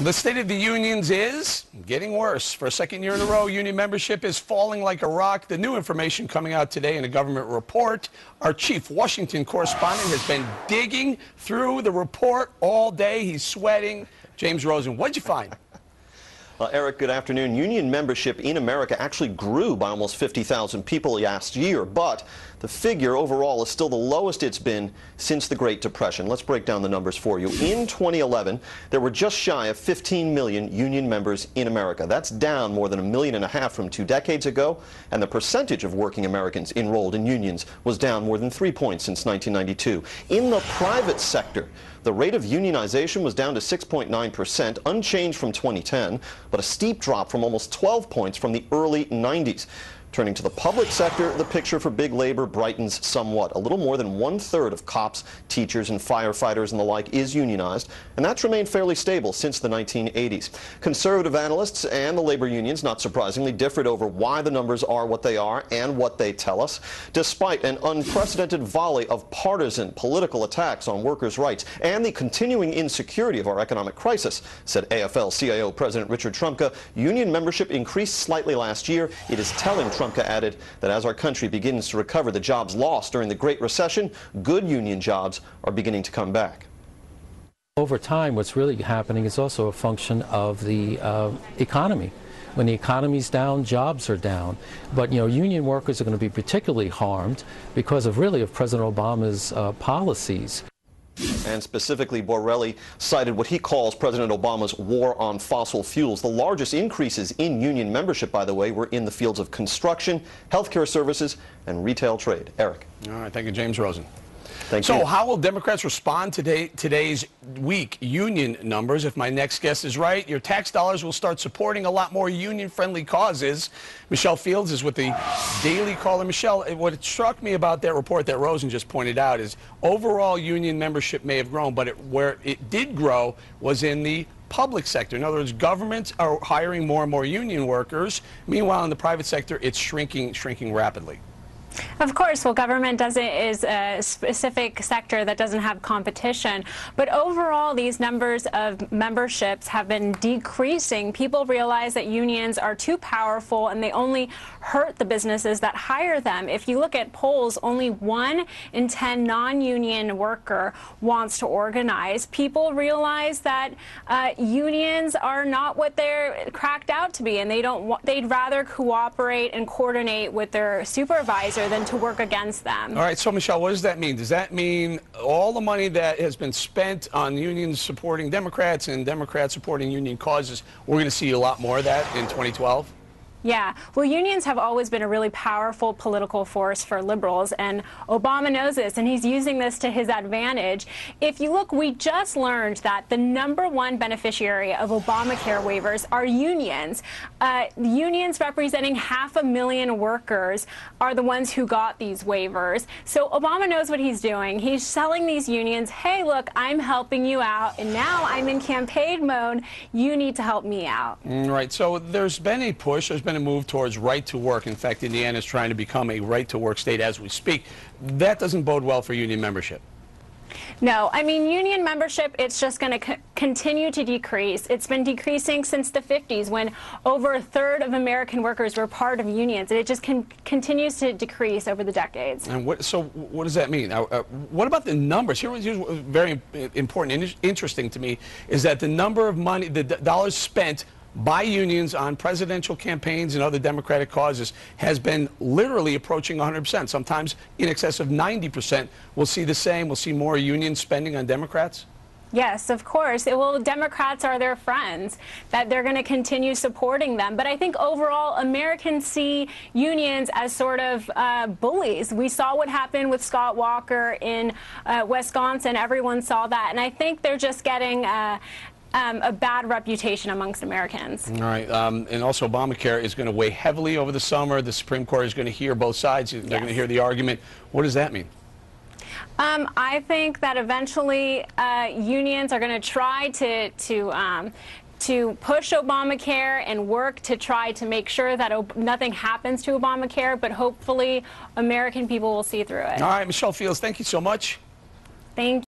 The state of the unions is getting worse. For a second year in a row, union membership is falling like a rock. The new information coming out today in a government report. Our chief Washington correspondent has been digging through the report all day. He's sweating. James Rosen, what'd you find? Eric, good afternoon. Union membership in America actually grew by almost 50,000 people last year, but the figure overall is still the lowest it's been since the Great Depression. Let's break down the numbers for you. In 2011, there were just shy of 15 million union members in America. That's down more than 1.5 million from 2 decades ago, and the percentage of working Americans enrolled in unions was down more than 3 points since 1992. In the private sector, the rate of unionization was down to 6.9%, unchanged from 2010, but a steep drop from almost 12 points from the early 90s. Turning to the public sector, the picture for big labor brightens somewhat. A little more than 1/3 of cops, teachers, and firefighters and the like is unionized, and that's remained fairly stable since the 1980s. Conservative analysts and the labor unions, not surprisingly, differed over why the numbers are what they are and what they tell us. Despite an unprecedented volley of partisan political attacks on workers' rights and the continuing insecurity of our economic crisis, said AFL-CIO President Richard Trumka, union membership increased slightly last year. It is telling, Trumka added, that as our country begins to recover the jobs lost during the Great Recession, good union jobs are beginning to come back. Over time, what's really happening is also a function of the economy. When the economy's down, jobs are down. But, union workers are going to be particularly harmed because of President Obama's policies. And specifically, Borrelli cited what he calls President Obama's war on fossil fuels. The largest increases in union membership, by the way, were in the fields of construction, healthcare services, and retail trade. Eric. All right, thank you, James Rosen. Thank you. So how will Democrats respond to today's weak union numbers? If my next guess is right, your tax dollars will start supporting a lot more union-friendly causes. Michelle Fields is with the Daily Caller. Michelle, what struck me about that report that Rosen just pointed out is overall union membership may have grown, but where it did grow was in the public sector. In other words, governments are hiring more and more union workers. Meanwhile, in the private sector, it's shrinking rapidly. Of course, well, government is a specific sector that doesn't have competition. But overall, these numbers of memberships have been decreasing. People realize that unions are too powerful and they only hurt the businesses that hire them. If you look at polls, only 1 in 10 non-union worker wants to organize. People realize that unions are not what they're cracked out to be, and they'd rather cooperate and coordinate with their supervisor than to work against them. All right, so Michelle, what does that mean? Does that mean all the money that has been spent on unions supporting Democrats and Democrats supporting union causes, we're going to see a lot more of that in 2012? Yeah, well, unions have always been a really powerful political force for liberals, and Obama knows this, and he's using this to his advantage. If you look, we just learned that the #1 beneficiary of Obamacare waivers are unions. Unions representing 500,000 workers are the ones who got these waivers. So Obama knows what he's doing. He's telling these unions, hey, look, I'm helping you out, and now I'm in campaign mode. You need to help me out. Right, so there's been a push. There's been a move towards right to work. In fact, Indiana is trying to become a right to work state as we speak. That doesn't bode well for union membership. No, I mean, union membership, it's just going to continue to decrease. It's been decreasing since the 50s when over 1/3 of American workers were part of unions, and it just continues to decrease over the decades. And what does that mean? What about the numbers? Here's what's very important and interesting to me is that the number of money, the dollars spent by unions on presidential campaigns and other Democratic causes has been literally approaching 100%, sometimes in excess of 90%. We'll see the same. We'll see more union spending on Democrats? Yes, of course. Well, Democrats are their friends, that they're going to continue supporting them. But I think overall, Americans see unions as sort of bullies. We saw what happened with Scott Walker in Wisconsin. Everyone saw that. And I think they're just getting a bad reputation amongst Americans. All right. And also Obamacare is going to weigh heavily over the summer. The Supreme Court is going to hear both sides. They're going to hear the argument. What does that mean? I think that eventually unions are going to try to push Obamacare and work to try to make sure that nothing happens to Obamacare, but hopefully American people will see through it. All right, Michelle Fields, thank you so much. Thank you.